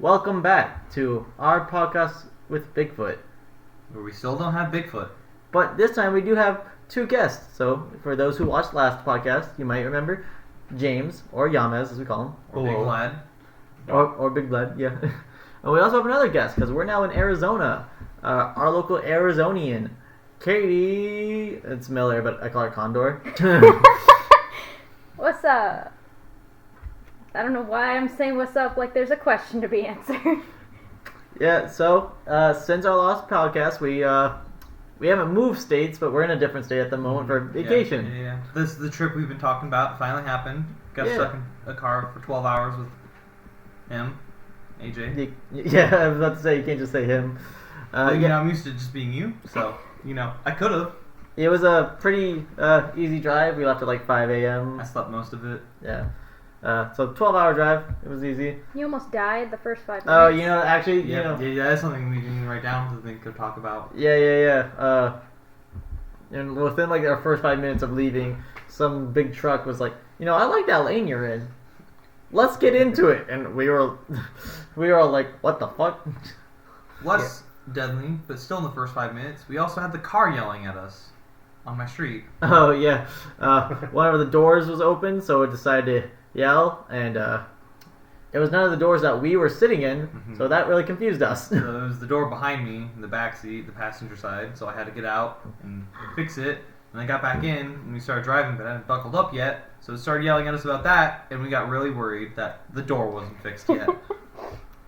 Welcome back to our podcast with Bigfoot. Where we still don't have Bigfoot. But this time we do have two guests. So for those who watched last podcast, you might remember James, or Yamez as we call him. Or Big Lad. Or Big Lad, yeah. And we also have another guest because we're now in Arizona. Our local Arizonian, Katie. It's Miller, but I call her Condor. What's up? I don't know why I'm saying what's up like there's a question to be answered. Yeah, so since our last podcast, we haven't moved states, but we're in a different state at the moment for vacation. Yeah. This is the trip we've been talking about. It finally happened. Got stuck in a car for 12 hours with him, AJ. Yeah, I was about to say, you can't just say him. I'm used to just being you, so, I could have. It was a pretty easy drive. We left at like 5 a.m. I slept most of it. Yeah. So 12-hour drive. It was easy. You almost died the first 5 minutes. Oh, actually, Yeah, that's something we didn't write down to think of talk about. Yeah. And within like our first 5 minutes of leaving, some big truck was like, I like that lane you're in. Let's get into it. And we were all like, what the fuck? Less deadly, but still in the first 5 minutes. We also had the car yelling at us on my street. Oh yeah. One of the doors was open, so it decided to yell, and it was none of the doors that we were sitting in, so that really confused us. So it was the door behind me in the back seat, the passenger side, so I had to get out and fix it, and I got back in, and we started driving, but I hadn't buckled up yet, so it started yelling at us about that, and we got really worried that the door wasn't fixed yet.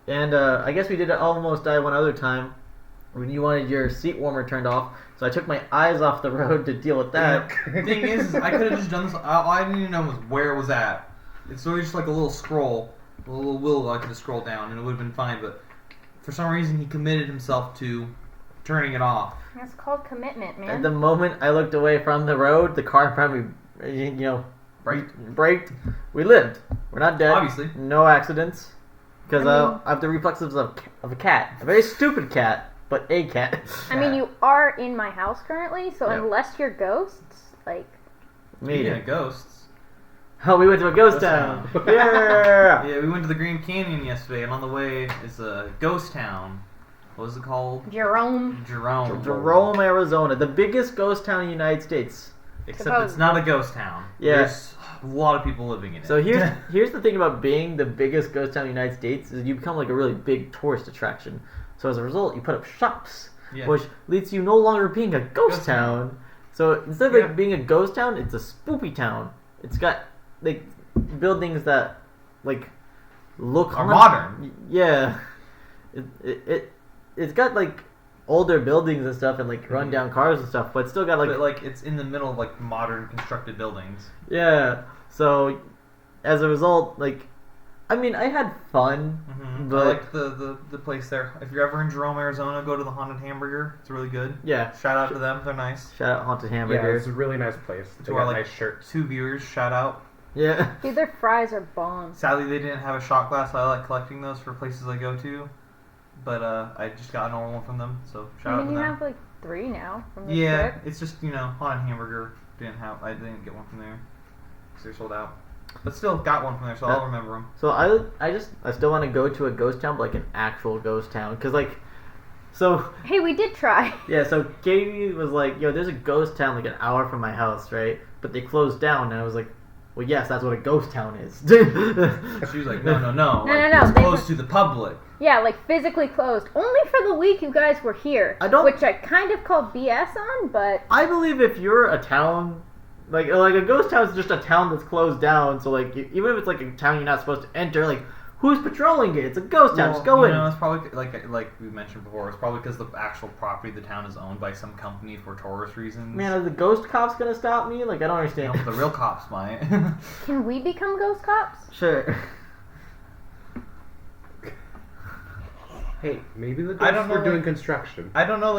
And I guess we did almost die one other time when you wanted your seat warmer turned off, so I took my eyes off the road to deal with that. The thing is, I could have just done this, all I didn't even know was where it was at. It's always just like a little scroll, a little wheel I could have scrolled down, and it would have been fine, but for some reason he committed himself to turning it off. That's called commitment, man. At the moment I looked away from the road, the car in front of me, braked. We lived. We're not dead. Obviously. No accidents. Because I have the reflexes of a cat. A very stupid cat, but a cat. I mean, you are in my house currently, so unless you're ghosts, like... Yeah, ghosts. Oh, we went to a ghost town. Yeah. Yeah, we went to the Grand Canyon yesterday, and on the way is a ghost town. What was it called? Jerome, Arizona. The biggest ghost town in the United States. Except it's not a ghost town. Yeah. There's a lot of people living in it. So here's the thing about being the biggest ghost town in the United States is you become like a really big tourist attraction. So as a result, you put up shops, which leads to you no longer being a ghost town. So instead of being a ghost town, it's a spoopy town. It's got like buildings that like look modern. Yeah, it's got like older buildings and stuff and like run down cars and stuff, but it's still got like it's in the middle of like modern constructed buildings. Yeah. So as a result, I had fun, but I like the place there. If you're ever in Jerome, Arizona, go to the Haunted Hamburger. It's really good. Yeah. Shout out to them. They're nice. Shout out Haunted Hamburger. Yeah, it's a really nice place. They got nice shirts. 2 viewers, shout out. Yeah. dude, their fries are bomb. Sadly, they didn't have a shot glass. I like collecting those for places I go to, but I just got a normal one from them. So shout out to them. You have like 3 now from this Yeah, trip. it's just Haunted Hamburger I didn't get one from there because they're sold out. But still got one from there, so I'll remember them. So I still want to go to a ghost town, but like an actual ghost town, because so. Hey, we did try. Yeah, so Katie was like, there's a ghost town like an hour from my house, right? But they closed down, and I was like, well, yes, that's what a ghost town is. She was like, no. No. It's closed to the public. Yeah, like physically closed. Only for the week you guys were here. Which I kind of call BS on, but... I believe if you're a town... Like a ghost town is just a town that's closed down, so even if it's like a town you're not supposed to enter, who's patrolling it? It's a ghost town, just go in. It's probably, like we mentioned before, it's probably because the actual property of the town is owned by some company for tourist reasons. Man, are the ghost cops gonna stop me? I don't understand. The real cops might. Can we become ghost cops? Sure. Hey, maybe the ghosts were doing construction. I don't know,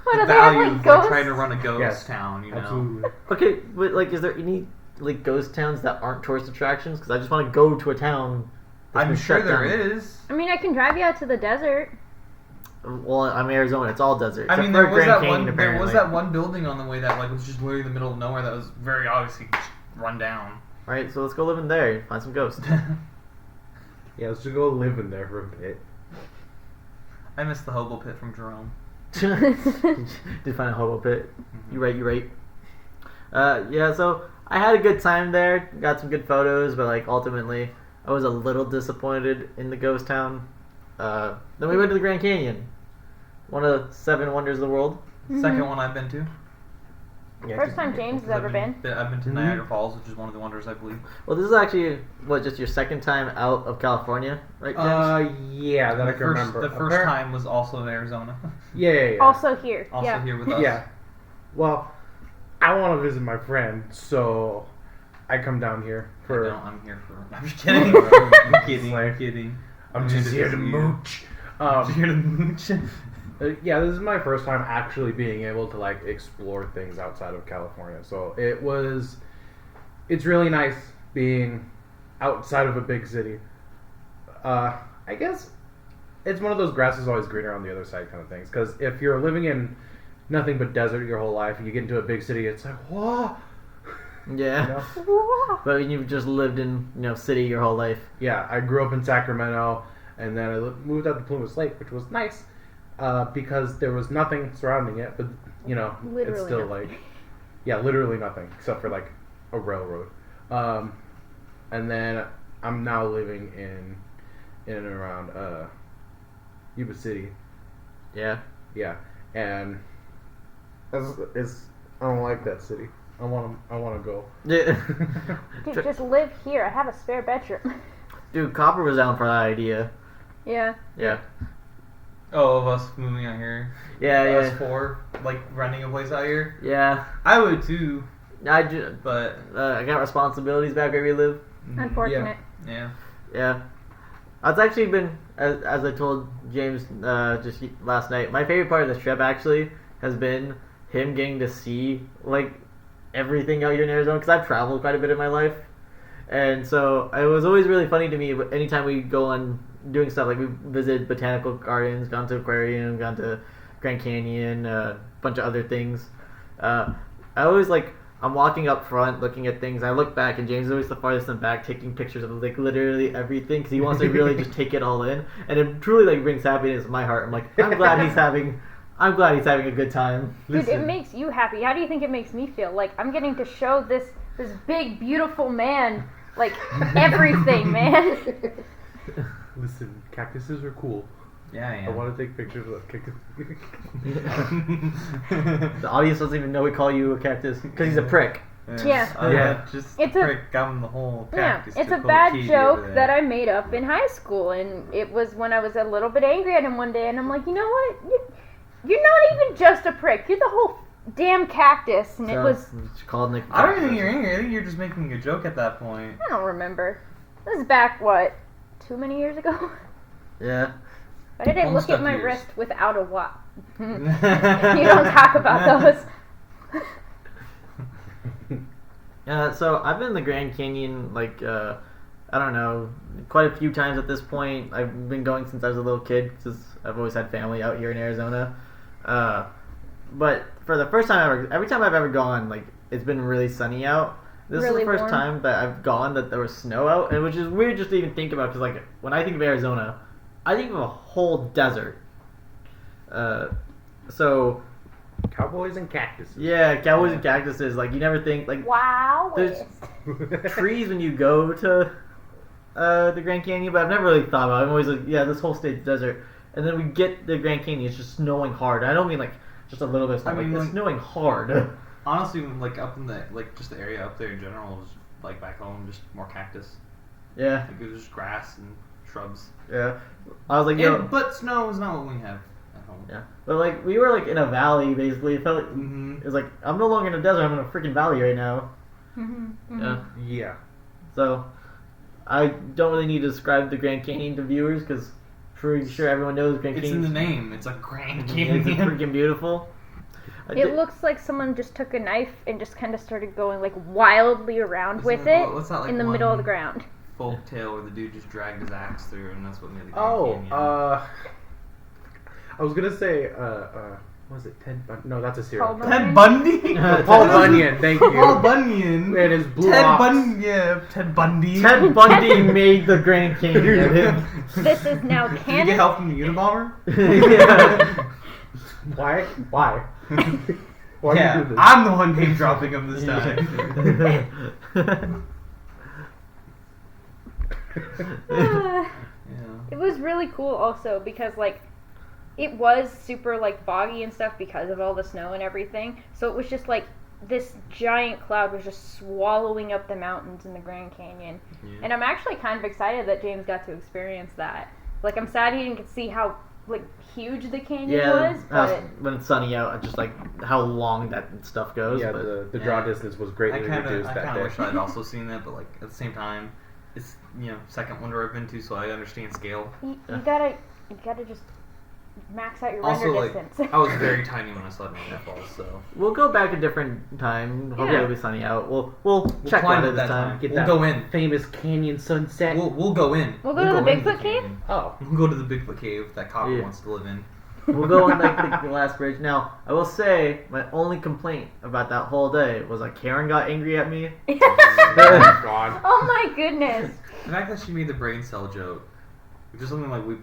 What, the value of trying to run a ghost town, Absolutely. Okay, but is there any ghost towns that aren't tourist attractions? Because I just want to go to a town. I'm sure there is. I mean, I can drive you out to the desert. Well, I'm Arizona. It's all desert. I mean, there was that one building on the way that was just literally in the middle of nowhere that was very obviously run down. Right, so let's go live in there. Find some ghosts. Yeah, let's just go live in there for a bit. I miss the hobo pit from Jerome. Did find a hobo pit. You right. Yeah, so I had a good time there. Got some good photos, but like ultimately, I was a little disappointed in the ghost town. Then we went to the Grand Canyon, one of the 7 wonders of the world. Second one I've been to. Yeah, First time James has ever been. I've been to Niagara Falls, which is one of the wonders, I believe. Well, this is actually just your second time out of California, right, James? Yeah, that I can remember. The first time was also in Arizona. Yeah. Also here. Also here with us. Yeah. Well, I want to visit my friend, so I come down here for. I'm here for. I'm just kidding. I'm kidding. I'm just here to mooch. Here to mooch. Yeah, this is my first time actually being able to like explore things outside of California. So it's really nice being outside of a big city. I guess it's one of those grass is always greener on the other side kind of things. Because if you're living in nothing but desert your whole life, and you get into a big city, it's like, whoa. Yeah. You know? But you've just lived in city your whole life. Yeah, I grew up in Sacramento, and then I moved out to Plumas Lake, which was nice. Because there was nothing surrounding it, but literally it's still nothing. literally nothing except for like a railroad. And then I'm now living in and around Yuba City. Yeah, and I don't like that city. I want to go. Yeah. Dude, just live here. I have a spare bedroom. Dude, Copper was down for that idea. Yeah. Oh, of us moving out here. Yeah. Us 4, like renting a place out here. Yeah. I would too. But I got responsibilities back where we live. Unfortunate. Yeah. It's actually been, as I told James just last night, my favorite part of this trip actually has been him getting to see like everything out here in Arizona, because I've traveled quite a bit in my life, and so it was always really funny to me anytime we go on doing stuff, like we visited botanical gardens, gone to aquarium, gone to Grand Canyon, a bunch of other things. I always I'm walking up front looking at things, I look back and James is always the farthest in the back taking pictures of like literally everything, because he wants to really just take it all in, and it truly brings happiness in my heart. I'm like, I'm glad he's having a good time. Dude, it makes you happy. How do you think it makes me feel? Like I'm getting to show this big beautiful man like everything, man. Listen, cactuses are cool. Yeah, I am. I want to take pictures of cactuses. The audience doesn't even know we call you a cactus because he's a prick. Yeah. Just it's prick. I'm the whole cactus. It's a bad joke that I made up in high school, and it was when I was a little bit angry at him one day, and I'm like, you know what? You're not even just a prick. You're the whole damn cactus, and so, it was. Called Nick. I don't even think you're angry. I think you're just making a joke at that point. I don't remember. This is back too many years ago. Yeah. But I didn't Almost look at my years. wrist without a watch. You don't talk about those. So I've been in the Grand Canyon I don't know, quite a few times at this point. I've been going since I was a little kid because I've always had family out here in Arizona. But for the first time every time I've ever gone, it's been really sunny out. This really is the first warm. time that I've gone that there was snow out, and which is weird just to even think about, because when I think of Arizona, I think of a whole desert. So Cowboys and cactuses. yeah, cowboys and cactuses. You never think Wow. there's trees when you go to the Grand Canyon, but I've never really thought about it. I'm always like, yeah, this whole state's desert, and then we get the Grand Canyon, it's just snowing hard. I don't mean just a little bit of snow. It's snowing hard. Honestly, up in the just the area up there in general is back home, just more cactus. Yeah. It was just grass and shrubs. Yeah. I was like, but snow is not what we have at home. Yeah. But we were in a valley basically. It felt like it was I'm no longer in a desert. I'm in a freaking valley right now. Yeah. So I don't really need to describe the Grand Canyon to viewers, because pretty sure everyone knows Grand Canyon. It's in the name. It's a Grand Canyon. It's freaking beautiful. It looks like someone just took a knife and just kind of started going wildly around with it in the middle of the ground. Folk tale where the dude just dragged his axe through, and that's what made the Grand Canyon. I was gonna say Was it Ted Bundy? No, that's a serial Paul killer. Ted Bundy? Paul Bunyan, thank you. Paul Bunyan. And his blue Ted ox. Bundy. Yeah, Ted Bundy. Ted Bundy made the Grand Canyon. This is now Did you canon. get help from the Unabomber? Yeah. Why? Why? Why do you Yeah, do this? I'm the one name dropping him this time. Yeah. It was really cool also because like it was super like boggy and stuff because of all the snow and everything. So it was just like this giant cloud was just swallowing up the mountains in the Grand Canyon. Yeah. And I'm actually kind of excited that James got to experience that. Like I'm sad he didn't get to see how like huge the canyon was, but when it's sunny out, just like how long that stuff goes. Yeah, but the draw distance was greatly reduced I that kind of day. wish I'd also seen that, but like at the same time, it's second winter I've been to, so I understand scale. you gotta just max out your Also, render like distance. I was very tiny when I saw Niagara Falls, so we'll go back a different time. Hopefully Yeah. it'll be sunny out. We'll check climb on it it this that time. time. Get We'll that go in. famous canyon sunset. We'll go in. We'll go to the into Bigfoot cave? canyon. Oh. We'll go to the Bigfoot cave that Copper Yeah. wants to live in. We'll go on like the last bridge. Now, I will say my only complaint about that whole day was that Karen got angry at me. Oh, God. Oh my goodness. The fact that she made the brain cell joke, which is something like we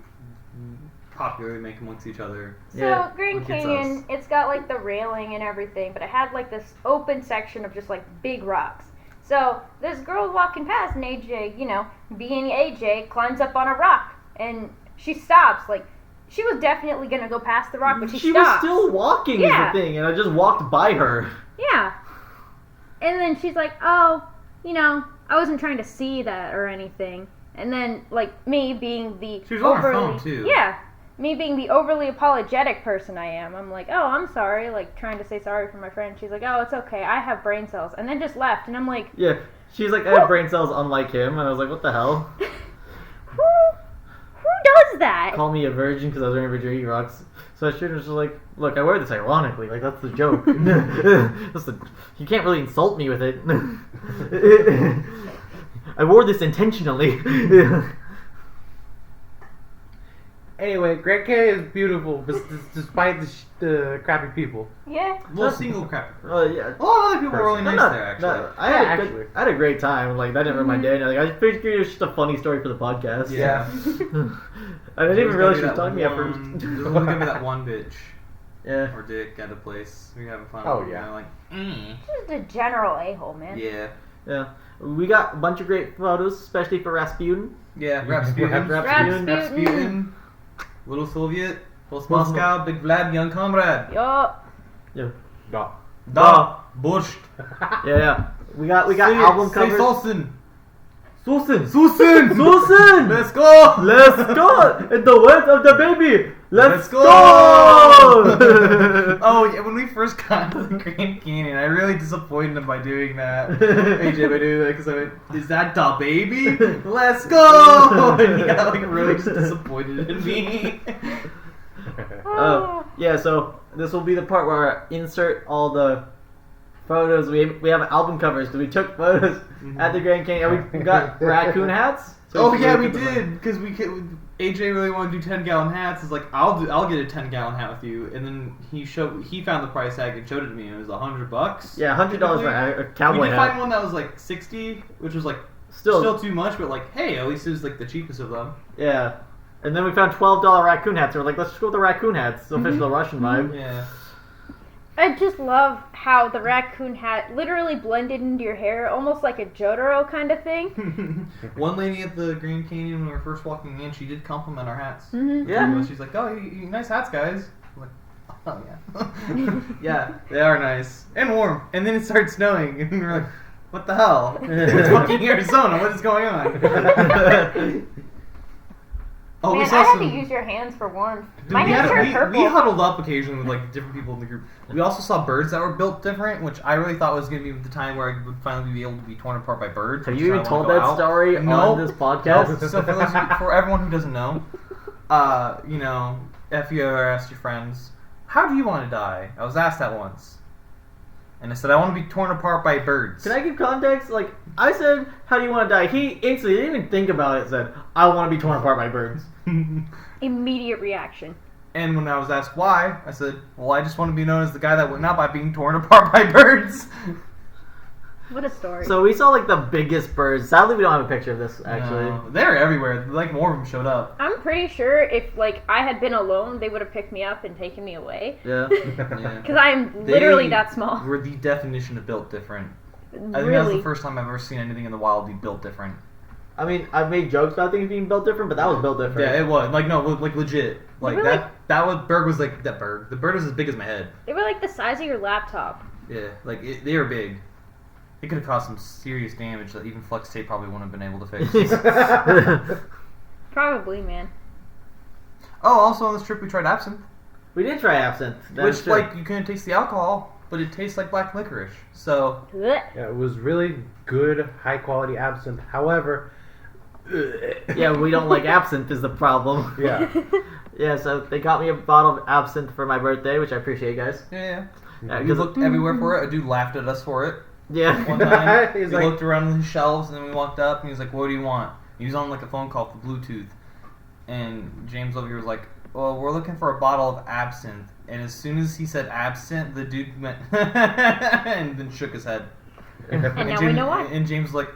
popularly make amongst each other. So Yeah, Grand what gets Canyon, us? it's got like the railing and everything, but it had like this open section of just like big rocks. So this girl walking past, and AJ, being AJ, climbs up on a rock, and she stops. Like she was definitely gonna go past the rock, but she was stops. still walking Yeah. is the thing, and I just walked by her. Yeah. And then she's like, oh, I wasn't trying to see that or anything. And then, like, me being the She was on her phone, too. Yeah. Me being the overly apologetic person I am. I'm like, oh, I'm sorry. Like, trying to say sorry for my friend. She's like, oh, it's okay. I have brain cells. And then just left. And I'm like, Yeah, she's like, I have brain cells unlike him, and I was like, what the hell? who does that? Call me a virgin because I was wearing virginity rocks. So I should have just like, look, I wear this ironically, like that's the joke. You can't really insult me with it. I wore this intentionally. Anyway, Grand Canyon is beautiful, despite the crappy people. Yeah. Well, single crap. Yeah. A lot of other people were really nice No, there, actually. no, I had a great time. Like that didn't ruin my day. Like, I figured it was just a funny story for the podcast. Yeah. I didn't even realize she was There's talking to me at gonna first. be There's only gonna be that one bitch Yeah. or dick at a place. We having fun. Oh, yeah. Like, Just a general a-hole, man. yeah. Yeah. We got a bunch of great photos, especially for Rasputin. Yeah, Rasputin. Rasputin. Little Soviet, Post Moscow, Big Vlad, Young Comrade. Yup. Yeah. No. Da, Bush. Yeah. We got album covers. Susan. Susan. Susan. Susan. Let's go. Let's go! In the words of the baby, let's go! Oh, yeah, when we first got to the Grand Canyon, I really disappointed him by doing that. AJ by doing that because I went, is that the baby? Let's go! And he got like really just disappointed in me. Yeah, so this will be the part where I insert all the photos. We have album covers because we took photos at the Grand Canyon. And we got raccoon hats. So Oh can yeah, look we at them. did because AJ really wanted to do 10-gallon hats. It's like I'll get a 10-gallon hat with you, and then he found the price tag and showed it to me. And it was $100. Yeah, $100 for a cowboy We did hat. find one that was like 60, which was like Still- still too much, but like hey, at least it was like the cheapest of them. Yeah. And then we found $12 raccoon hats. We're like, let's just go with the raccoon hats. The official Russian vibe. Yeah. I just love how the raccoon hat literally blended into your hair, almost like a Jotaro kind of thing. One lady at the Grand Canyon when we were first walking in, she did compliment our hats. Mm-hmm. Yeah. She's like, "Oh, you nice hats, guys." I'm like, "Oh yeah, yeah, they are nice and warm." And then it started snowing, and we were like, "What the hell? It's fucking Arizona. What is going on?" Oh, Man, we saw I had some. to use your hands for warmth. Dude, My hands are purple. we huddled up occasionally with like different people in the group. We also saw birds that were built different, which I really thought was going to be the time where I would finally be able to be torn apart by birds. Have which you is even why I wanna told go that out. story No. on this podcast? So for everyone who doesn't know, if you ever asked your friends, how do you want to die? I was asked that once. And I said, I want to be torn apart by birds. Can I give context? Like, I said, how do you want to die? He instantly didn't even think about it, said, I want to be torn apart by birds. Immediate reaction. And when I was asked why, I said, well, I just want to be known as the guy that went out by being torn apart by birds. What a story. So we saw like the biggest birds. Sadly, we don't have a picture of this actually. No, they're everywhere. Like more of them showed up. I'm pretty sure if like I had been alone, they would have picked me up and taken me away. Yeah. Because I'm literally that small. We're the definition of built different. I think that's Really. the first time I've ever seen anything in the wild be built different. I mean, I've made jokes about things being built different, but that was built different. Yeah, it was. Like, no, like legit. Like, They were bird was like, that bird. The bird was as big as my head. They were like the size of your laptop. Yeah, like, they were big. It could have caused some serious damage that even Flex Tape probably wouldn't have been able to fix. Probably, man. Oh, also on this trip we tried absinthe. We did try absinthe. That is Which, true. like, you couldn't taste the alcohol, but it tastes like black licorice. So, Blech. Yeah, it was really good, high quality absinthe. However, Yeah, we don't like absinthe is the problem. yeah. Yeah, so they got me a bottle of absinthe for my birthday, which I appreciate, guys. yeah. Yeah, We 'cause- looked everywhere for it. A dude laughed at us for it. Yeah. One time, He's we like- looked around the shelves, and then we walked up, and he was like, what do you want? He was on, like, a phone call for Bluetooth. And James over here was like, well, we're looking for a bottle of absinthe. And as soon as he said absinthe, the dude went, and then shook his head. And now we know why. And James was like,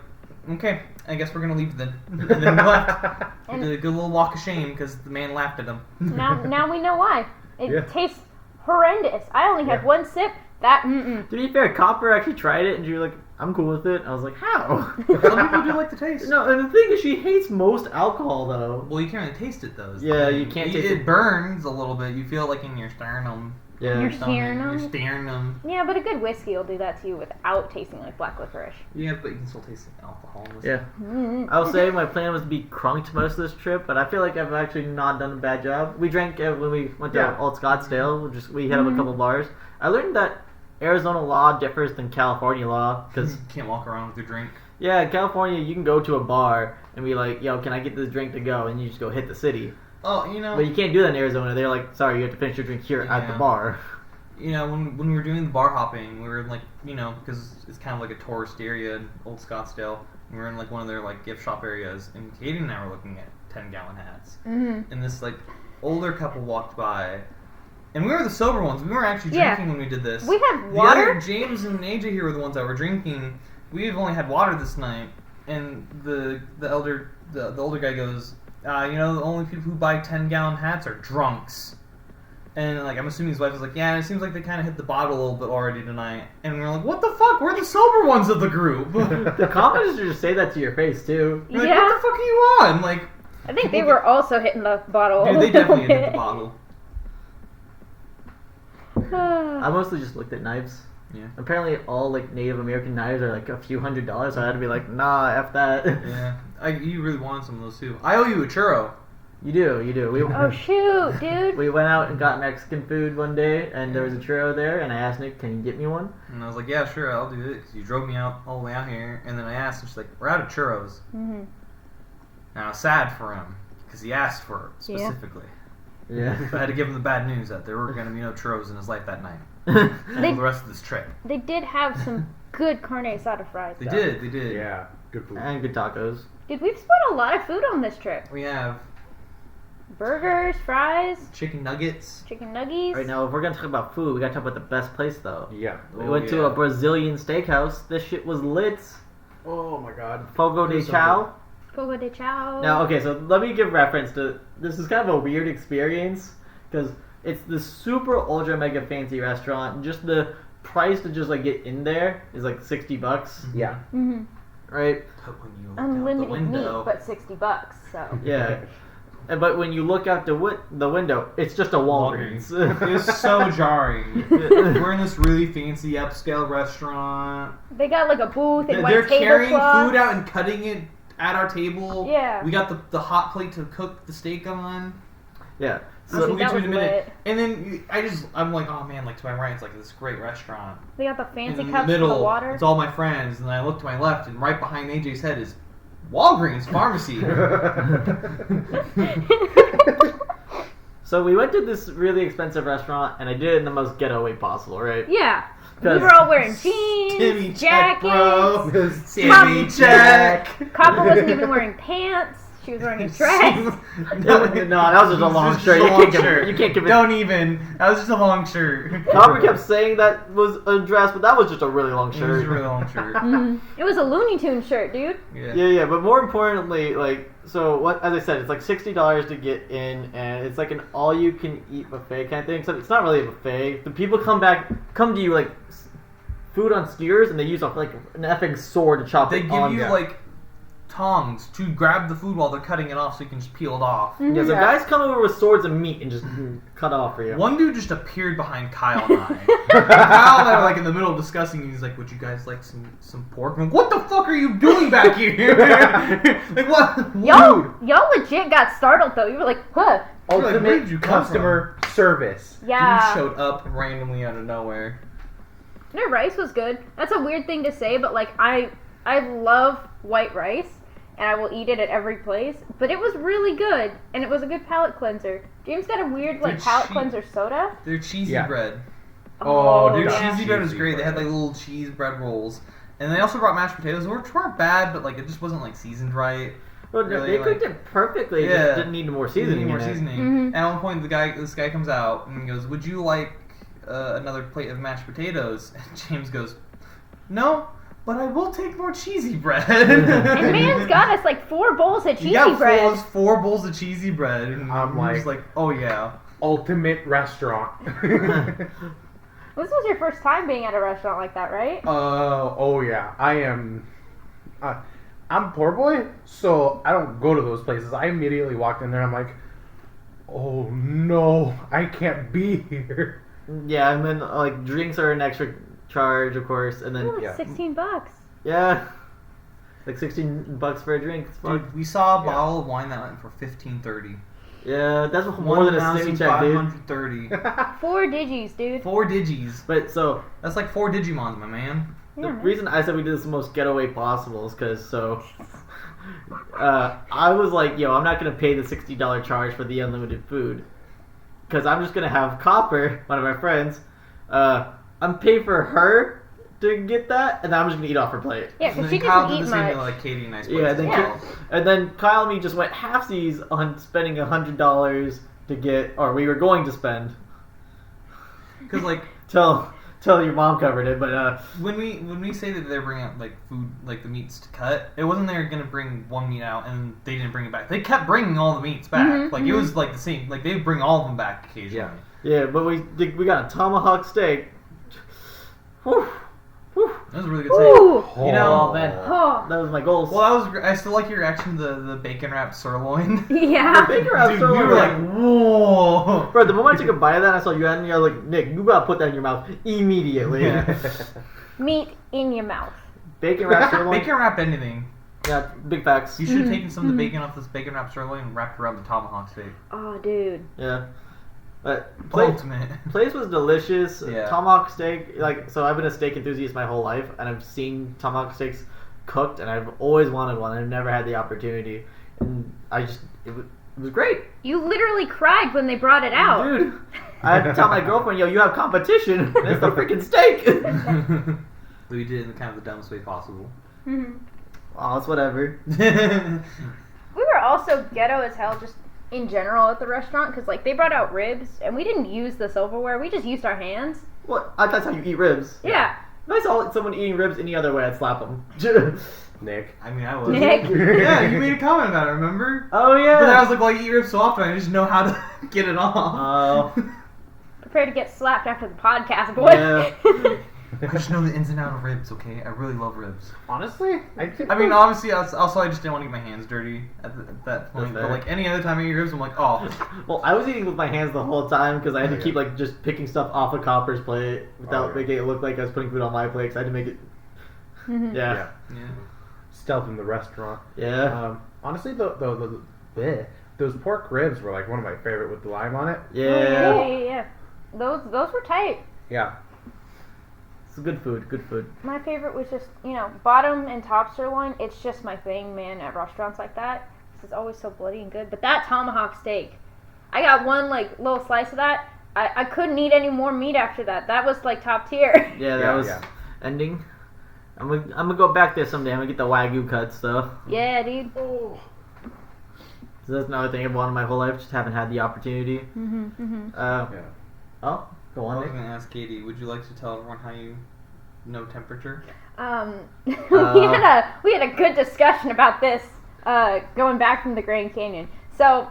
okay, I guess we're going to leave then. And then we left. We did a good little walk of shame, because the man laughed at him. Now we know why. It Yeah. tastes horrendous. I only had Yeah. one sip. That mm-mm. To be fair, Copper actually tried it, and she was like, I'm cool with it. I was like, how? Some people do like the taste. No, and the thing is, she hates most alcohol, though. Well, you can't really taste it, though. is the Yeah, thing. you can't it, taste it. it. burns a little bit. You feel it, like, in your sternum. Yeah. Your Stomach, sternum? Your sternum. Yeah, but a good whiskey will do that to you without tasting like black licorice. Yeah, but you can still taste the alcohol. In this. Yeah. Mm-mm. I will say my plan was to be crunked most of this trip, but I feel like I've actually not done a bad job. We drank when we went to Yeah. Old Scottsdale. We hit up a couple bars. I learned that Arizona law differs than California law, because You can't walk around with your drink. yeah, in California you can go to a bar and be like, yo, can I get this drink to go? And you just go hit the city. Oh, you know. But you can't do that in Arizona. They're like, sorry, you have to finish your drink here at the Yeah. bar. You know, when we were doing the bar hopping, we were like, you know, because it's kind of like a tourist area in Old Scottsdale. We were in like one of their like gift shop areas, and Katie and I were looking at 10-gallon hats. Mm-hmm. And this like older couple walked by, and we were the sober ones. We weren't actually Yeah. drinking when we did this. We had The water. other James and AJ here were the ones that were drinking. We've only had water this night, and the older guy goes, you know, the only people who buy 10-gallon hats are drunks. And like I'm assuming his wife was like, yeah, it seems like they kind of hit the bottle a little bit already tonight. And we were like, what the fuck? We're the sober ones of the group. The commenters just say that to your face too. We're like, Yeah. what the fuck are you on? Like, I think they were also hitting the bottle. dude, they definitely hit the bottle. I mostly just looked at knives. Yeah. Apparently, all like Native American knives are like a few $100s. So I had to be like, nah, f that. Yeah. You really wanted some of those too. I owe you a churro. You do. We Oh shoot, dude. we went out and got Mexican food one day, and there was a churro there, and I asked Nick, can you get me one? And I was like, yeah, sure, I'll do it. Because you drove me out all the way out here. And then I asked, and she's like, we're out of churros. Mm-hmm. Now, I was sad for him. Because he asked for it Yeah. specifically. Yeah. I had to give him the bad news that there were going to be no churros in his life that night. And They- the rest of this trip. They did have some good carne asada fries. They though. did. Yeah, good food. And good tacos. Dude, we've spent a lot of food on this trip. We have Burgers, fries, chicken nuggets. chicken nuggies. Right now, if we're gonna talk about food, we gotta talk about the best place though. Yeah. We Oh, went to yeah. a Brazilian steakhouse. This shit was lit. Oh my god. Fogo de It was so Chao. Fogo de chao. Now, okay, so let me give reference to this. Is kind of a weird experience because it's this super ultra mega fancy restaurant. And just the price to just like get in there is like $60, Yeah. Mm-hmm. right? But when you look Unlimited out the window, meat, but $60. So. Yeah. But when you look out the window, it's just a Walgreens. it's so jarring. We're in this really fancy upscale restaurant. They got like a booth and They're white carrying tablecloths. food out and cutting it at our table. Yeah. We got the hot plate to cook the steak on. Yeah. Which So we'll get That to in a was minute. lit. And then I'm like, oh man, like to my right, it's like this great restaurant. They got the fancy And in cups the middle, for the water. it's all my friends. And then I look to my left, and right behind AJ's head is Walgreens Pharmacy. So we went to this really expensive restaurant, and I did it in the most ghetto way possible, right? Yeah. We 'Cause- were all wearing jeans, Timmy check, jackets. bro. Yes. Timmy check. Copper wasn't even wearing pants. She was wearing a dress. No, that was just a long shirt. You can't give it. Don't even. That was just a long shirt. Copper kept saying that was a dress, but that was just a really long shirt. It was a really long shirt. It was a Looney Tunes shirt, dude. Yeah. But more importantly, like, so what? As I said, it's like $60 to get in, and it's like an all-you-can-eat buffet kind of thing. Except it's not really a buffet. The people come to you like food on skewers, and they use like an effing sword to chop it. They give you like tongs to grab the food while they're cutting it off, so you can just peel it off. Yeah, so guys come over with swords and meat and just cut off for you. One dude just appeared behind Kyle and I. Kyle and I were like in the middle of discussing, and he's like, "Would you guys like some pork?" I'm like, "What the fuck are you doing back here?" Like what? Y'all legit got startled though. You were like, "Huh." Ultimate where did you come customer service. Yeah. Dude showed up randomly out of nowhere. Their rice was good. That's a weird thing to say, but like I love white rice, and I will eat it at every place. But it was really good, and it was a good palate cleanser. James got a weird like palate cleanser soda. Their cheesy bread. Their cheesy bread was great. They had like little cheese bread rolls, and they also brought mashed potatoes, which weren't bad, but like it just wasn't like seasoned right. Well, really, they cooked it perfectly. It just didn't need more seasoning. And at one point, this guy comes out and he goes, "Would you like another plate of mashed potatoes?" And James goes, "No, but I will take more cheesy bread." And man's got us like 4 bowls of cheesy bread. 4 bowls of cheesy bread, and I'm just like, "Oh yeah." Ultimate restaurant. This was your first time being at a restaurant like that, right? Oh yeah. I am. I'm poor boy, so I don't go to those places. I immediately walked in there. I'm like, oh no, I can't be here. Yeah, and then like drinks are an extra charge, of course, and then $16. Yeah, like $16 for a drink. Dude, we saw a bottle of wine that went for $15.30. Yeah, that's more than a city check, dude. $530. 4 digis, dude. 4 digis. But so that's like 4 Digimons, my man. The reason I said we did this the most getaway possible is because I was like, yo, I'm not gonna pay the $60 charge for the unlimited food because I'm just gonna have Copper, one of my friends. I'm paying for her to get that, and I'm just gonna eat off her plate. Yeah, because she Kyle doesn't did eat the same much. like Katie and I And then Kyle and me just went halfsies on spending $100 to get, or we were going to spend. Because like Till your mom covered it, but when we say that they're bringing out like food, like the meats to cut, it wasn't they're gonna bring one meat out and they didn't bring it back. They kept bringing all the meats back. It was like the same. Like they bring all of them back occasionally. Yeah, but we got a tomahawk steak. Whew. That was a really good steak. You know, man, that was my goal. Well, I still like your reaction to the bacon wrapped sirloin. Yeah. The bacon wrapped sirloin. You were like, whoa. Bro, the moment I took a bite of that, I saw you had it, and I was like, Nick, you gotta put that in your mouth immediately. Meat in your mouth. Bacon wrapped sirloin. Bacon wrap anything. Yeah, big facts. You should have taken some of the bacon off this bacon wrapped sirloin and wrapped around the tomahawk steak. Oh, dude. Yeah. But Ultimate. Place was delicious. Yeah. Tomahawk steak, so I've been a steak enthusiast my whole life, and I've seen tomahawk steaks cooked, and I've always wanted one. I've never had the opportunity, and it was great. You literally cried when they brought it out. Dude, I had to tell my girlfriend, yo, you have competition. It's the freaking steak. We did it in kind of the dumbest way possible. Oh, it's whatever. We were also ghetto as hell just in general at the restaurant because like they brought out ribs and we didn't use the silverware, we just used our hands. Well, that's how you eat ribs. Yeah. If I saw someone eating ribs any other way, I'd slap them. Nick. I mean, I was. Nick. Yeah, you made a comment about it, remember? Oh yeah. But I was like, well, I eat ribs so often, I just know how to get it off. Oh. Prepare to get slapped after the podcast, boy. Yeah. I just know the ins and outs of ribs, okay? I really love ribs. Honestly, I mean, obviously, also I just didn't want to get my hands dirty at that point. But like any other time I eat ribs, I'm like, oh. Well, I was eating with my hands the whole time because I had to keep like just picking stuff off of Copper's plate without making it look like I was putting food on my plate. Cause I had to make it. Yeah. Stealth in the restaurant. Yeah. Honestly, those pork ribs were like one of my favorite with the lime on it. Yeah. Those were tight. Yeah. It's good food. Good food. My favorite was just, bottom and top sirloin. It's just my thing, man, at restaurants like that. It's always so bloody and good. But that tomahawk steak, I got one, like, little slice of that. I couldn't eat any more meat after that. That was, like, top tier. Yeah, that was ending. I'm gonna go back there someday. I'm gonna get the Wagyu cuts, though. Yeah, dude. Oh. So that's another thing I've wanted my whole life, just haven't had the opportunity. Yeah. Oh, go I on, was Nick. going to ask Katie, would you like to tell everyone how you know temperature? We had a good discussion about this going back from the Grand Canyon. So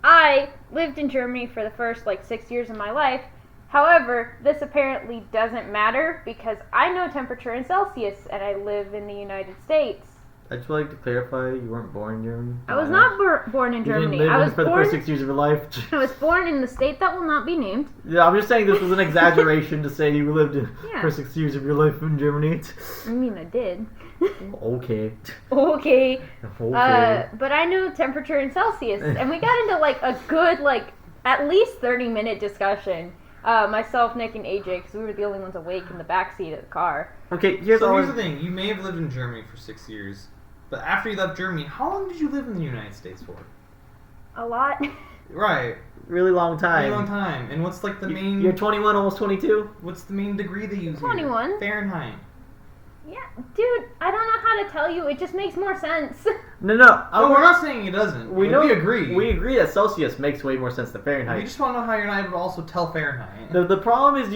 I lived in Germany for the first 6 years of my life. However, this apparently doesn't matter because I know temperature in Celsius and I live in the United States. I'd just like to clarify, you weren't born in Germany. I was not born in You Germany. didn't live I was for the born. first 6 years of your life. I was born in the state that will not be named. Yeah, I'm just saying this was an exaggeration to say you lived Yeah. for 6 years of your life in Germany. I mean, I did. Okay. Okay. Okay. But I know temperature in Celsius, and we got into a good at least 30-minute discussion. Myself, Nick, and AJ, because we were the only ones awake in the backseat of the car. Okay, here's the thing. You may have lived in Germany for 6 years, but after you left Germany, how long did you live in the United States for? A lot. Right. really long time. Really long time. And what's the main... You're 21, almost 22? What's the main degree they use 21. here? Fahrenheit. Yeah, dude, I don't know how to tell you. It just makes more sense. No. No, we're not saying it doesn't. We agree. We agree that Celsius makes way more sense than We Fahrenheit. just want to know how you're not able to also tell Fahrenheit. The problem is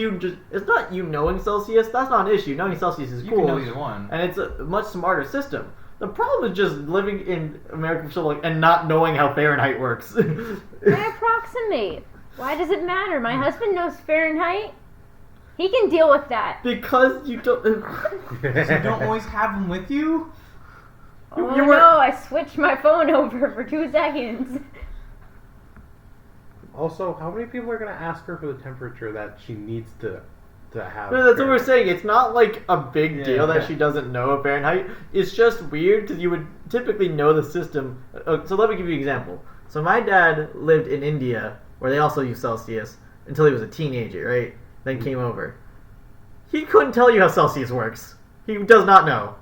it's not you knowing Celsius, that's not an issue. Knowing Celsius is You cool. can know either one. And it's a much smarter system. The problem is just living in America for so long and not knowing how Fahrenheit works. I approximate. Why does it matter? My husband knows Fahrenheit. He can deal with that. Because you don't... So you don't always have them with you? Oh you no, were- I switched my phone over for 2 seconds. Also, how many people are going to ask her for the temperature that she needs to have? No, that's what we're saying. It's not like a big deal that Yeah. she doesn't know Fahrenheit. It's just weird because you would typically know the system. So let me give you an example. So my dad lived in India, where they also use Celsius, until he was a teenager, right? Then came over. He couldn't tell you how Celsius works. He does not know.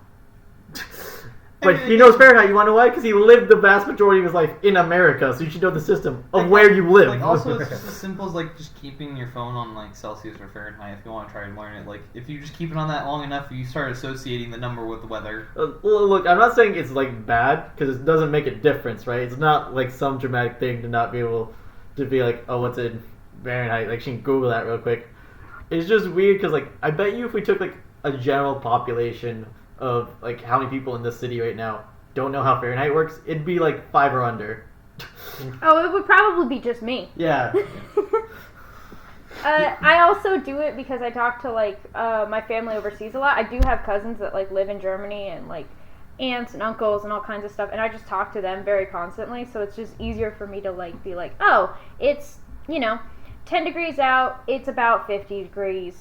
But he knows Fahrenheit. You want to know why? Because he lived the vast majority of his life in America, so you should know the system of where you live. Also, it's just as simple as just keeping your phone on Celsius or Fahrenheit if you want to try to learn it. If you just keep it on that long enough, you start associating the number with the weather. Look, I'm not saying it's bad because it doesn't make a difference, right? It's not some dramatic thing to not be able to be oh, what's in Fahrenheit? She can Google that real quick. It's just weird because I bet you if we took a general population of how many people in this city right now don't know how Fahrenheit works, it'd be 5 or under. Oh, it would probably be just me. Yeah. I also do it because I talk to my family overseas a lot. I do have cousins that live in Germany and aunts and uncles and all kinds of stuff, and I just talk to them very constantly. So it's just easier for me to be oh, it's 10 degrees out. It's about 50 degrees.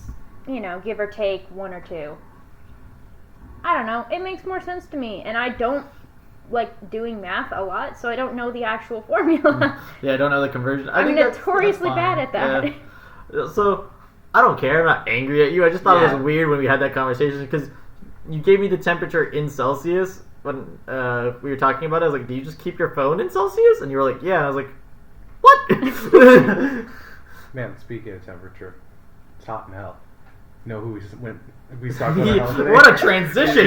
Give or take 1 or 2. I don't know. It makes more sense to me, and I don't like doing math a lot, so I don't know the actual formula. Yeah, I don't know the conversion. I'm notoriously bad at that. Yeah. So, I don't care. I'm not angry at you. I just thought it Yeah. was weird when we had that conversation because you gave me the temperature in Celsius when we were talking about it. I was like, do you just keep your phone in Celsius? And you were like, yeah. And I was like, what? Man, speaking of temperature, it's hot in hell. You know who we saw going to hell today? What a transition!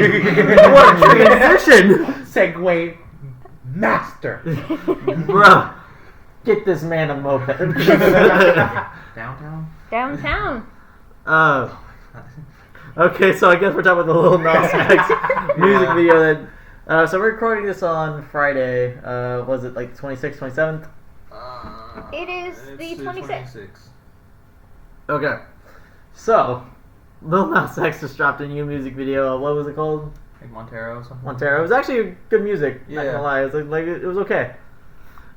What a transition! Segway master. Bro, get this man a moped. Downtown? Downtown. Okay, so I guess we're talking about the Lil Nas X music video. So we're recording this on Friday. Was it 26th, 27th? It is the 26th. 26th. Okay. So, Lil Nas X just dropped a new music video. What was it called? Montero or something? Montero. It was actually good music. Yeah. Not gonna lie. It was it was okay.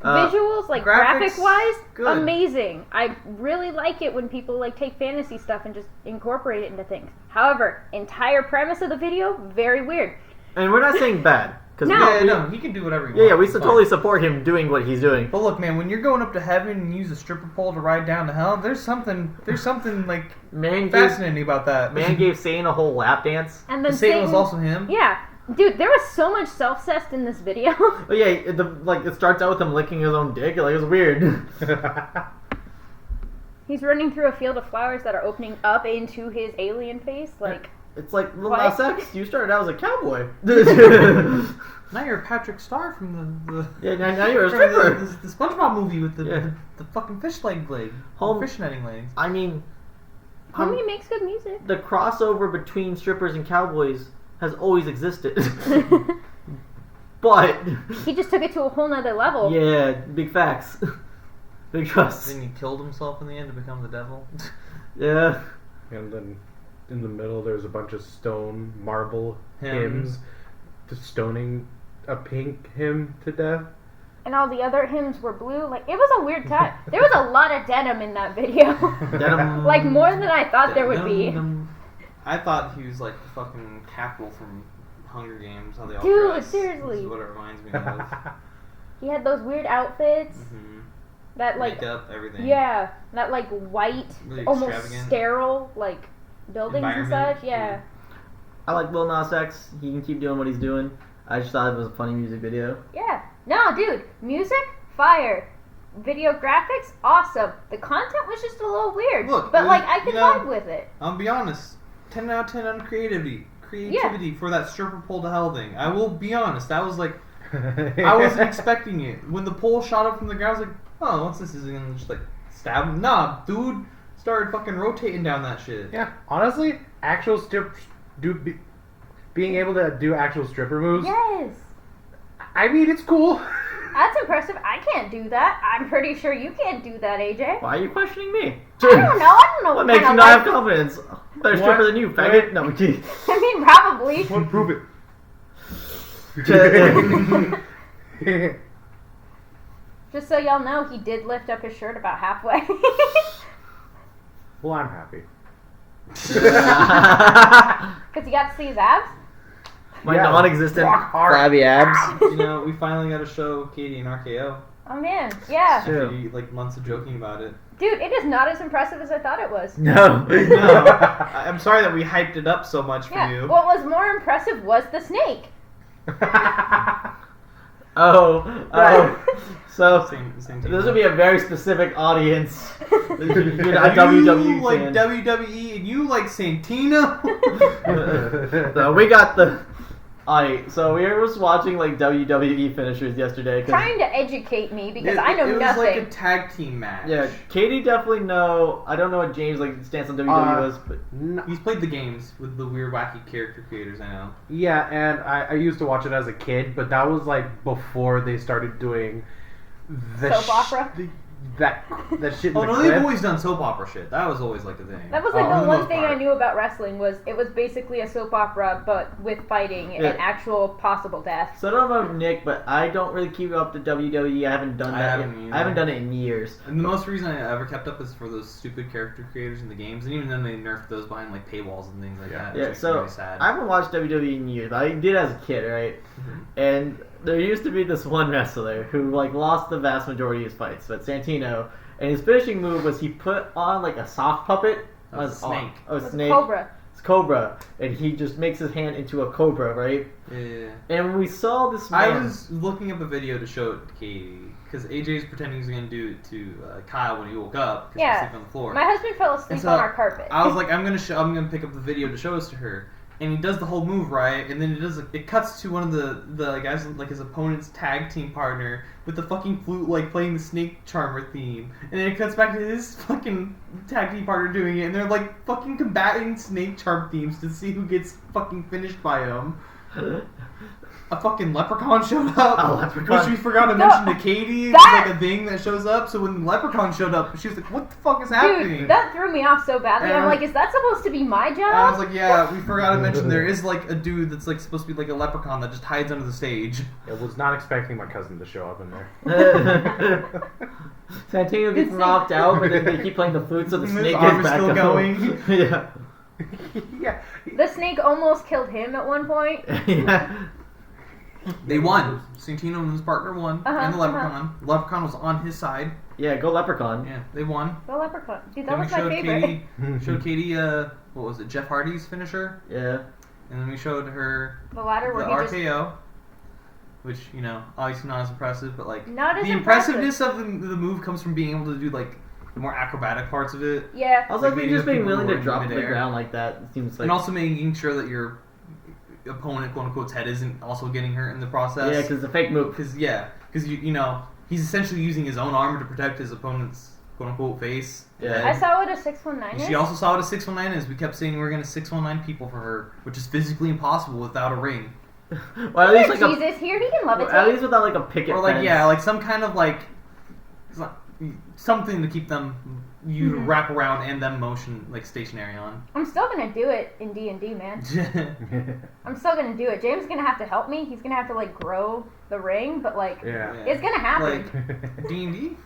Visuals, graphics, graphic-wise, good. Amazing. I really like it when people take fantasy stuff and just incorporate it into things. However, entire premise of the video, very weird. And we're not saying bad. Cause No, he can do whatever he wants. Yeah, we It's fine. totally support him doing what he's doing. But look, man, when you're going up to heaven and use a stripper pole to ride down to hell, there's something Man fascinating about that. gave Satan a whole lap dance. And then Satan was also him. Yeah. Dude, there was so much self-cessed in this video. Oh yeah, it starts out with him licking his own dick. It was weird. He's running through a field of flowers that are opening up into his alien face. It's like Lil What? Nas X. You started out as a cowboy. Now you're Patrick Star from the Yeah, now you're a from stripper. the SpongeBob movie with the Yeah. the fucking fish leg, Home- fish netting legs. I mean, Homie makes good music. the crossover between strippers and cowboys has always existed. But He just took it to a whole nother level. yeah, big facts, big trust. Then he killed himself in the end to become the devil. Yeah, And then in the middle, there's a bunch of stone marble hymns to stoning a pink hymn to death. And all the other hymns were blue. Like, it was a weird time. There was a lot of denim in that video. Denim. Like, more than I thought there would be. I thought he was like the fucking capital from Hunger Games. How they all Dude, dress. seriously. This is what it reminds me of. He had those weird outfits. Mm-hmm. That, like, Makeup, everything. yeah. That, like, white, Really almost extravagant. sterile, like, buildings and Environment. such. Yeah. I like Lil Nas X. He can keep doing what he's doing. I just thought it was a funny music video. Yeah. No, dude. Music, fire. Video graphics, awesome. The content was just a little weird. Look, but, like, I could you know, vibe with it. I'll be honest. 10 out of 10 on creativity for that stripper pole to hell thing. I will be honest. That was like, I wasn't expecting it. When the pole shot up from the ground, I was like, oh, what's this? Is it gonna just like stab him? Nah, dude started fucking rotating down that shit. Yeah, honestly, actual being able to do actual stripper moves. Yes. I mean, it's cool. That's impressive. I can't do that. I'm pretty sure you can't do that, AJ. Why are you questioning me? I don't know. What makes you not have confidence? Better stripper than you, faggot. No, I'm kidding. I mean, probably. What? Prove it. Just so y'all know, he did lift up his shirt about halfway. Well, I'm happy. Because you got to see his abs? My Yeah, non-existent rock hard. flabby abs. You know, we finally got to show Katie and RKO. Oh, man. Yeah. Sure. After, like months of joking about it. Dude, it is not as impressive as I thought it was. No. No, I'm sorry that we hyped it up so much for Yeah. you. What was more impressive was the snake. Oh. So Same this would be a very specific audience. You're not you WWE like fan. WWE and you like Santino. So we got the. Alright, so we were just watching like WWE finishers yesterday. Trying to educate me because I know it was nothing. like a tag team match. Yeah, Katie definitely know. I don't know what James like stance on WWE was, but He's played the games with the weird, wacky character creators. I know. Yeah, and I used to watch it as a kid, but that was like before they started doing the Soap opera? That shit. In Oh the no, clip. they've always done soap opera shit. That was always like a thing. That was like For the one most thing part. I knew about wrestling was it was basically a soap opera but with fighting Yeah. and actual possible death. so I don't know about Nick, but I don't really keep up to WWE. I haven't done I that. haven't either. I haven't done it in years. And the most reason I ever kept up is for those stupid character creators in the games, and even then they nerfed those behind like paywalls and things like that. Yeah, Which so really sad. I haven't watched WWE in years, but I did as a kid, right? Mhm. And there used to be this one wrestler who like lost the vast majority of his fights, but Santino, and his finishing move was he put on like a soft puppet. A snake. Oh, It was a snake. cobra. It's Cobra, and he just makes his hand into a cobra, right? Yeah. And when we saw this man, I was looking up a video to show it to Katie because AJ's pretending he's gonna do it to Kyle when he woke up because Yeah. he's sleeping on the floor. My husband fell asleep And so on our carpet. I was like, I'm gonna pick up the video to show this to her, and he does the whole move right, and then it cuts to one of the guys like his opponent's tag team partner with the fucking flute like playing the Snake Charmer theme, and then it cuts back to his fucking tag team partner doing it, and they're like fucking combating Snake Charm themes to see who gets fucking finished by him. A fucking leprechaun showed up, A leprechaun? which we forgot to No, mention to Katie. that- It's like a thing that shows up. So when the leprechaun showed up, she was like, "What the fuck is happening?" Dude, that threw me off so badly. I'm And- like, is that supposed to be my job? I was like, "Yeah, we forgot to mention there is like a dude that's like supposed to be like a leprechaun that just hides under the stage." I was not expecting my cousin to show up in there. Santino gets knocked out, but then they keep playing the flute, so the And his snake arm gets is back still up. going. Yeah. Yeah. The snake almost killed him at one point. Yeah. They won. Santino and his partner won, Uh-huh, and the leprechaun. The leprechaun was on his side. Yeah, go Leprechaun. Yeah, they won. The leprechaun. Dude, that Then we was my showed favorite. Katie. Showed Katie. What was it? Jeff Hardy's finisher. Yeah. And then we showed her The ladder the where he just... RKO, which obviously not as impressive, but like Not as the impressive. impressiveness of the move comes from being able to do like the more acrobatic parts of it, Yeah. Also, Like, I think maybe just the being people willing who to are drop to the midair. ground like that seems like. and also making sure that you're opponent, quote unquote's head isn't also getting hurt in the process. Yeah, because the fake move. Because you know he's essentially using his own armor to protect his opponent's quote unquote face. Yeah. I saw what a 619 is. She also saw what a 619 is. We kept saying we were gonna 619 people for her, which is physically impossible without a ring. Well, at least like Jesus here, he can levitate. at least without like a picket Or like fence. like some kind of like something to keep them to wrap around and them motion like stationary on. I'm still gonna do it in D&D, man. I'm still gonna do it. James is gonna have to help me. He's gonna have to like grow the ring, but like it's gonna happen. Like D&D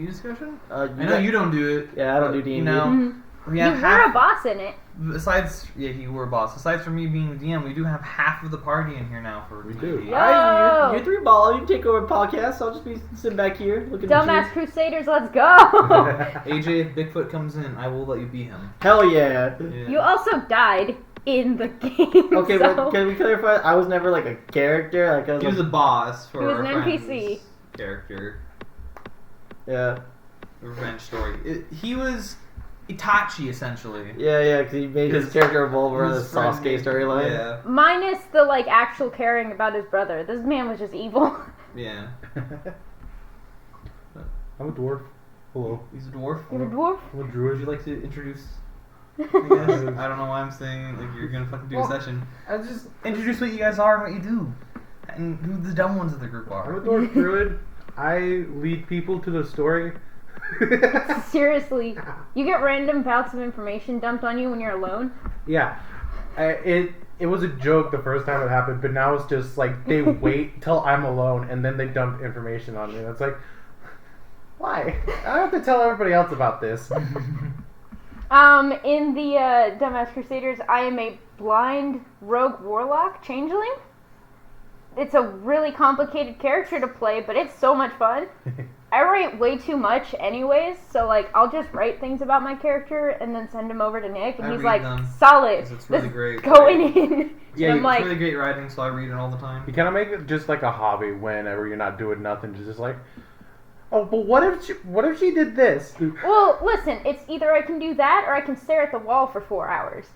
discussion. I know you don't do it. Yeah, I don't do D&D. You know, we have You were a boss in it. Besides, you were a boss. Aside from me being the DM, we do have half of the party in here now for D&D. do. Alright, you're 3 ball. You can take over the podcast. I'll just be sitting back here looking at Dumbass you. Crusaders, let's go! AJ, if Bigfoot comes in, I will let you be him. Hell yeah. You also died in the game. Okay, so. but can we clarify? I was never like a character. Like I was. He was a boss for He was our an friend's NPC. character. Yeah. Revenge story. He was Itachi, essentially. Yeah, because he made his character evolve around the His friend- Sasuke storyline. Yeah. Minus the like actual caring about his brother. This man was just evil. Yeah. I'm a dwarf. Hello. He's a dwarf. You're a dwarf? I'm a Would druid. you like to introduce? I guess? I don't know why I'm saying like you're gonna fucking do a session. I just Introduce what you guys are and what you do, and who the dumb ones of the group I'm a are. dwarf druid. I lead people to the story. Seriously. You get random bouts of information dumped on you when you're alone? Yeah. It was a joke the first time it happened, but now it's just like they wait till I'm alone and then they dump information on me. And it's like, why? I have to tell everybody else about this. In the Dumbass Crusaders, I am a blind rogue warlock changeling. It's a really complicated character to play, but it's so much fun. I write way too much anyways, so like I'll just write things about my character and then send them over to Nick, and I he's read like, them, solid. 'cause it's really This great. going in. Yeah, I'm It's like, really great writing, so I read it all the time. You kind of make it just like a hobby whenever you're not doing nothing. Just like, oh, but what if she did this? well, listen, it's either I can do that or I can stare at the wall for 4 hours.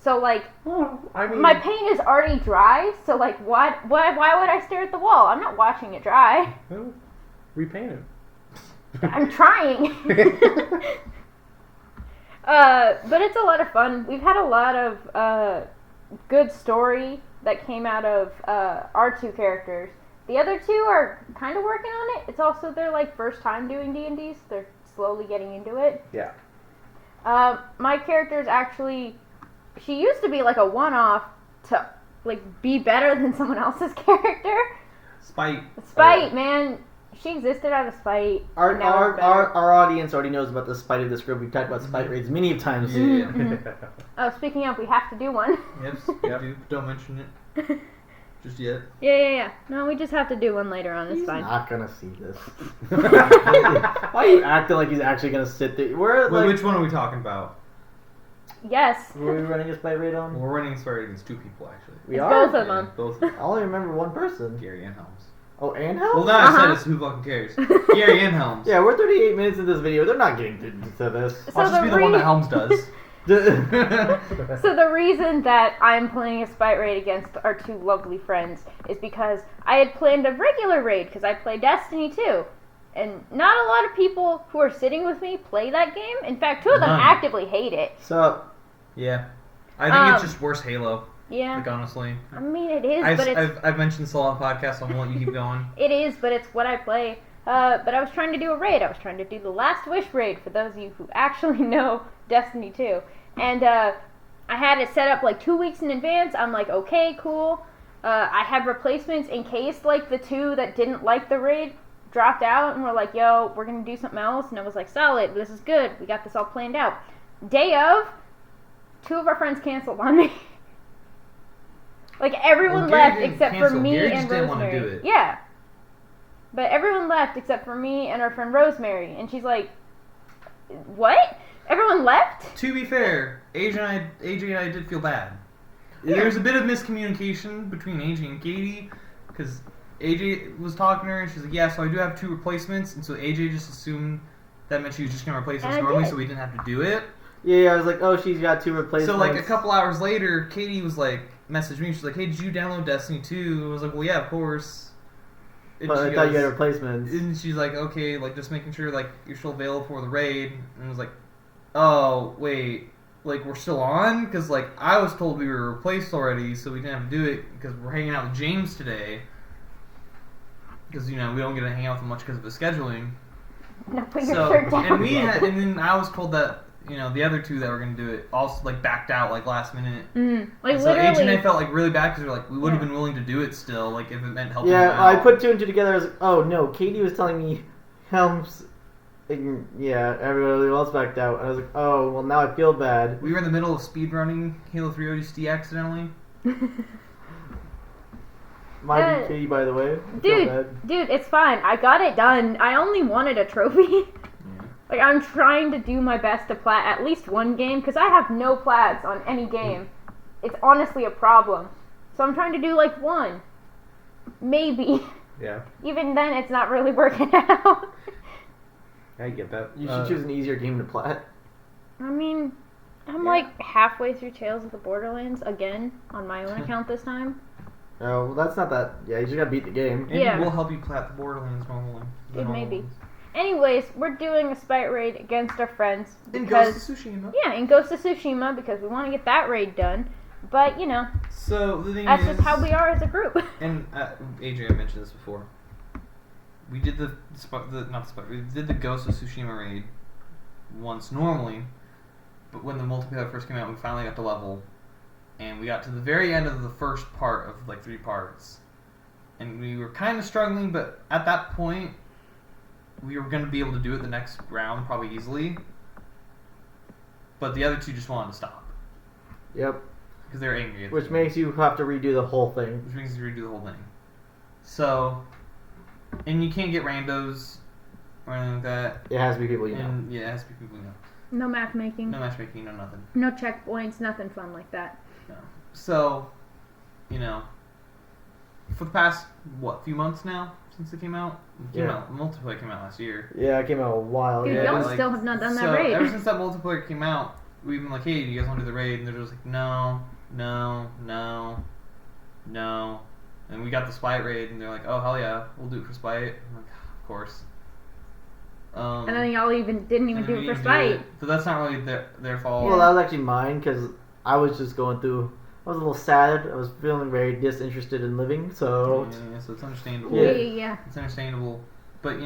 So like, Well, I mean, my paint is already dry, so like, why would I stare at the wall? I'm not watching it dry. well, repaint it. I'm trying. But it's a lot of fun. We've had a lot of good story that came out of our 2 characters. The other 2 are kind of working on it. It's also their like first time doing D&D, so they're slowly getting into it. Yeah. My character is actually, she used to be like a one-off to like be better than someone else's character. Spite. Spite, man. She existed out of spite. Our, and now it's better. our audience already knows about the spite of this group. We've talked about spite raids many times. Yeah. Oh, speaking of, we have to do one. Yep. Don't mention it just yet. Yeah. No, we just have to do one later on. It's He's fine. not gonna see this. Why are you acting like he's actually gonna sit there? We're Wait, like, which one are we talking about? Yes. were we running a spite raid on? We're running a story against 2 people actually. We It's are. both of them. Both. I only remember one person. Gary and Helms. Oh, and Well, Helms? now I said Uh-huh. it's who fucking cares. Gary and Helms. Yeah, we're 38 minutes into this video. They're not getting to this. So I'll just be the one that Helms does. So the reason that I'm playing a spite raid against our 2 lovely friends is because I had planned a regular raid because I play Destiny too. And not a lot of people who are sitting with me play that game. In fact, 2 of them None. actively hate it. So, Yeah. I think it's just worse Halo. Yeah. Like, honestly. I mean, it is, but it's... I've mentioned this a lot on the podcast, so I'm going to let you keep going. It is, but it's what I play. But I was trying to do a raid. I was trying to do the Last Wish raid, for those of you who actually know Destiny 2. And I had it set up like 2 weeks in advance. I'm like, okay, cool. I had replacements in case like the 2 that didn't like the raid dropped out and were like, yo, we're going to do something else. And I was like, solid, this is good. We got this all planned out. Day of, 2 of our friends canceled on me. Like, everyone Well, Gary left didn't except for cancel. me Gary and just didn't wanna Rosemary. do it. Yeah. But everyone left except for me and our friend Rosemary. And she's like, what? Everyone left? To be fair, AJ and I did feel bad. There's a bit of miscommunication between AJ and Katie, because AJ was talking to her and she's like, yeah, so I do have 2 replacements, and so AJ just assumed that meant she was just going to replace us And I normally, did. so we didn't have to do it. Yeah, I was like, oh, she's got 2 replacements. So like a couple hours later, Katie was like, messaged me. She's like, hey, did you download Destiny 2? I was like, well, yeah, of course. And But I thought you had replacements. And she's like, okay, like just making sure like you're still available for the raid. And I was like, oh wait, like we're still on? Because like I was told we were replaced already, so we didn't have to do it because we're hanging out with James today. Because we don't get to hang out with him much because of the scheduling. No, put your shirt down. And then I was told that the other 2 that were gonna do it also like backed out like last minute. Like so literally. H and I felt like really bad because we were like we would have been willing to do it still, like if it meant helping. Yeah, I put 2 and 2 together. I was like, oh no, Katie was telling me Helms. Yeah, everybody else backed out. I was like, oh well, now I feel bad. We were in the middle of speedrunning Halo 3 ODST accidentally. My Katie, by the way. Dude, it's fine. I got it done. I only wanted a trophy. Like, I'm trying to do my best to plat at least one game, because I have no plats on any game. It's honestly a problem. So I'm trying to do, like, 1. Maybe. Yeah. Even then, it's not really working out. I get that. You should choose an easier game to plat. I mean, I'm, like, halfway through Tales of the Borderlands again on my own account this time. Oh, well, that's not that... Yeah, you just gotta beat the game. Maybe Yeah. we'll help you plat the Borderlands normally. Dude, maybe. Anyways, we're doing a spite raid against our friends. In Because, Ghost of Tsushima. yeah, in Ghost of Tsushima, because we want to get that raid done. But, So the thing that's is, just how we are as a group. And Adrian mentioned this before. We did we did the Ghost of Tsushima raid once normally, but when the multiplayer first came out, we finally got to level, and we got to the very end of the first part of like 3 parts, and we were kind of struggling, but at that point, we were going to be able to do it the next round probably easily, but the other 2 just wanted to stop. Yep. Because they were angry at Which makes you have to redo the whole thing. Which makes you redo the whole thing. So, and you can't get randos or anything like that. It has to be people you know. And yeah, it has to be people you know. No matchmaking. No matchmaking, no nothing. No checkpoints, nothing fun like that. No. So, for the past, few months now since it came out? Multiplayer came out last year. Yeah, it came out a while Dude, ago. y'all still have not done that raid. Ever since that multiplayer came out, we've been like, hey, do you guys want to do the raid? And they're just like, no. And we got the Spite raid, and they're like, oh, hell yeah, we'll do it for Spite. I'm like, of course. And then y'all didn't even do it for Spite. So that's not really their fault. Well, that was actually mine, because I was just going through... I was a little sad. I was feeling very disinterested in living, so... Yeah, so it's understandable. Yeah. It's understandable. But,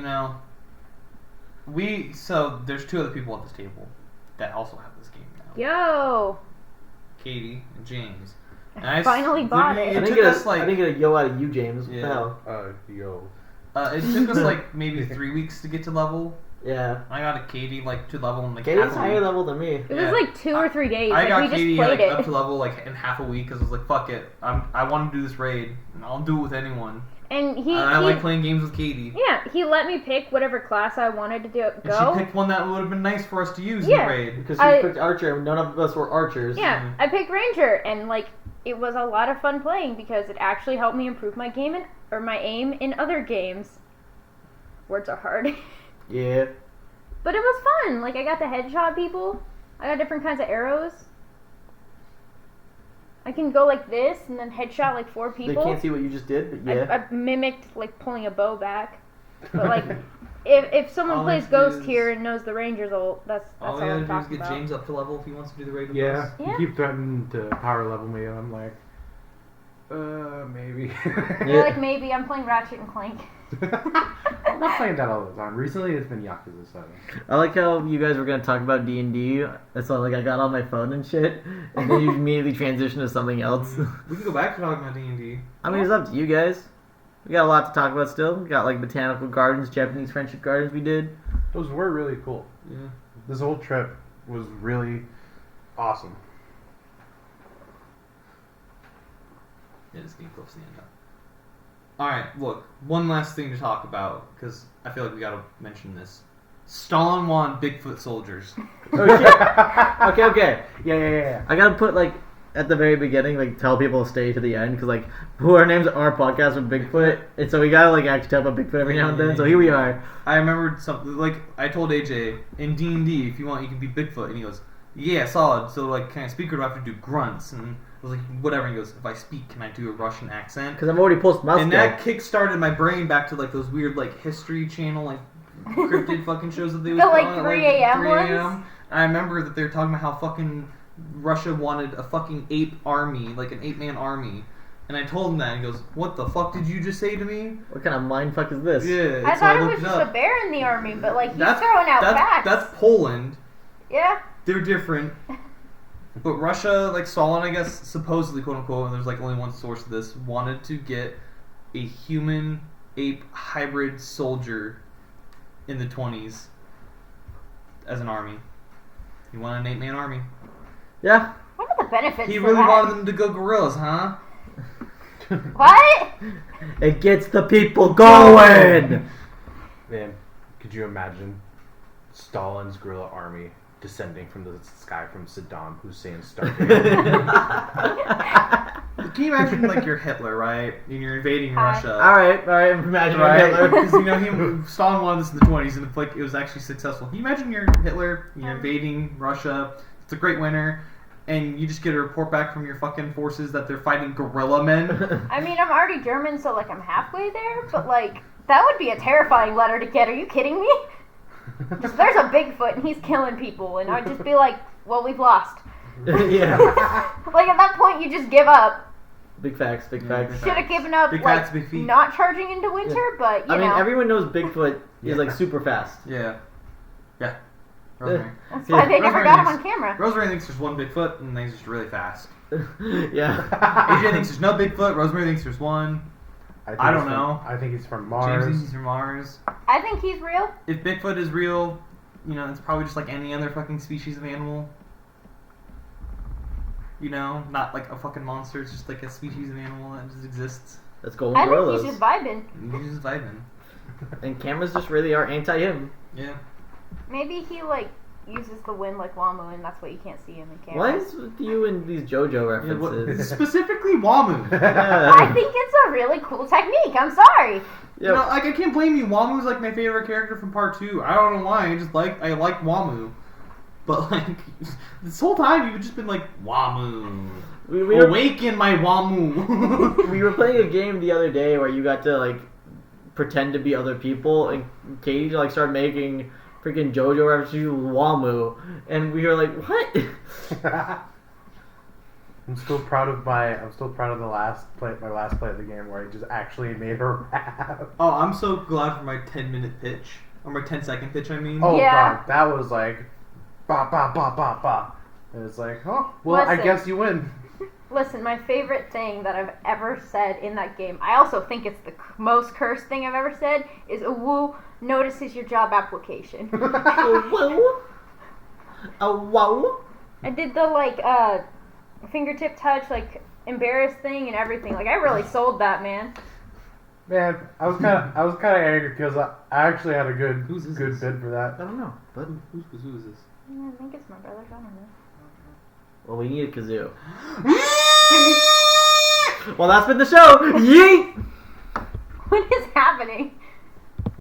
so there's 2 other people at this table that also have this game now. Yo! Katie and James. And I finally bought it. I didn't get a yo out of you, James. What the hell? Yo. It took us like maybe 3 weeks to get to level. Yeah. I got a Katie like to level in like Katie's half a higher week. level than me. It was like 2 or 3 days. I got we Katie just played it. up to level like in half a week because I was like, fuck it, I want to do this raid and I'll do it with anyone. And I like playing games with Katie. Yeah, he let me pick whatever class I wanted to go. And she picked one that would have been nice for us to use in the raid. Because she picked Archer and none of us were Archers. Yeah, I picked Ranger and like it was a lot of fun playing because it actually helped me improve my my aim in other games. Words are hard. Yeah. But it was fun. Like, I got to headshot people. I got different kinds of arrows. I can go like this and then headshot like 4 people. They can't see what you just did, but yeah. I mimicked like pulling a bow back. But like, if someone plays Ghost here and knows the Ranger's ult, that's all I'm talking about. All we gotta do is get James up to level if he wants to do the raid with us. Yeah, you keep threatening to power level me, and I'm like, maybe. You're like, maybe. I'm playing Ratchet and Clank. I'm not playing that all the time. Recently, it's been Yakuza 7. I like how you guys were gonna talk about D&D. So like I got on my phone and shit, and then you immediately transitioned to something else. We can go back to talking about D&D. I mean, it's up to you guys. We got a lot to talk about still. We got like botanical gardens, Japanese friendship gardens. We did. Those were really cool. Yeah. This whole trip was really awesome. Yeah, it's getting close to the end now. Alright, look, one last thing to talk about, because I feel like we gotta mention this. Stalin won Bigfoot soldiers. Oh, shit. Okay. Yeah. I gotta put like at the very beginning, like tell people to stay to the end, because like who our names are podcast with Bigfoot, and so we gotta like actually talk about Bigfoot every now and then. So here we are. I remembered something, like, I told AJ, in D&D, if you want, you can be Bigfoot, and he goes, Yeah, solid. So, like, can I speak or do I have to do grunts? And I was like, whatever. And he goes, if I speak, can I do a Russian accent? Because I'm already post mouse. And that kick-started my brain back to, like, those weird, like, History Channel, like, cryptid fucking shows that they was like, calling 3 a.m. 3 ones? a.m. And I remember that they were talking about how fucking Russia wanted a fucking ape army, like an 8-man army. And I told him that, and he goes, what the fuck did you just say to me? What kind of mindfuck is this? Yeah, I so thought it looked was just up. a bear in the army, but like he's throwing out facts. That's Poland. Yeah. They're different. But Russia, like Stalin, I guess, supposedly, quote unquote, and there's like only one source of this, wanted to get a human ape hybrid soldier in the 20s as an army. He wanted an 8-man army. Yeah. What are the benefits? He to really that? wanted them to go gorillas, huh? What? It gets the people going! Man, could you imagine Stalin's guerrilla army descending from the sky from Saddam Hussein's starting? Can you imagine, like, you're Hitler, right? And you're invading Russia. Alright, imagine Right? Hitler. Because, you know, Stalin wanted this in the 20s, and like, it was actually successful. Can you imagine you're Hitler, you're invading Russia, it's a great winter, and you just get a report back from your fucking forces that they're fighting gorilla men? I mean, I'm already German, so like I'm halfway there, but like that would be a terrifying letter to get. Are you kidding me? Just, there's a Bigfoot and he's killing people, and I'd just be like, well, we've lost. Yeah. Like at that point, you just give up. Big facts, big facts. Should have given up, Big like, facts, big feet. not charging into winter, but you I mean, know. everyone knows Bigfoot is like super fast. Yeah. Yeah. Rosemary. That's why they never Rosemary got him thinks- on camera. Rosemary thinks there's one Bigfoot, and he's just really fast. Yeah. AJ thinks there's no Bigfoot, Rosemary thinks there's one. I don't know. I think he's from James Mars. thinks he's from Mars. I think he's real. If Bigfoot is real, you know, it's probably just like any other fucking species of animal. You know, not like a fucking monster, it's just like a species of animal that just exists. Let's go with I gorillas. think he's just vibing. He's just vibing. And cameras just really are anti-him. Yeah. Maybe he like uses the wind like Wamu, and that's why you can't see him in camera. What is with you and these JoJo Yeah, references? specifically Wamu. I think it's a really cool technique. I'm sorry. You know, like, I can't blame you. Wamu's like my favorite character from part 2. I don't know why. I like Wamu. But like this whole time you've just been like Wamu. We Awaken my Wamu. we were playing a game the other day where you got to like pretend to be other people, and Katie like started making freaking JoJo references to Wamu, and we were like, what? I'm still proud of the last play of the game where I just actually made her rap. Oh, I'm so glad for my 10-minute pitch. Or my 10-second pitch, I mean. Oh Yeah. god, that was like ba ba ba ba ba. And it's like, oh, well, I Listen. guess you win. Listen, my favorite thing that I've ever said in that game, I also think it's the most cursed thing I've ever said, is a woo notices your job application. Whoa. Whoa. I did the like fingertip touch, like embarrassed thing and everything. Like I really sold that, man. Man, I was kind of angry because I actually had a good Who's this? bid for that. I don't know, but Who is this? I think it's my brother. I don't know. well, we need a kazoo. Well, that's been the show. Yeet. What is happening?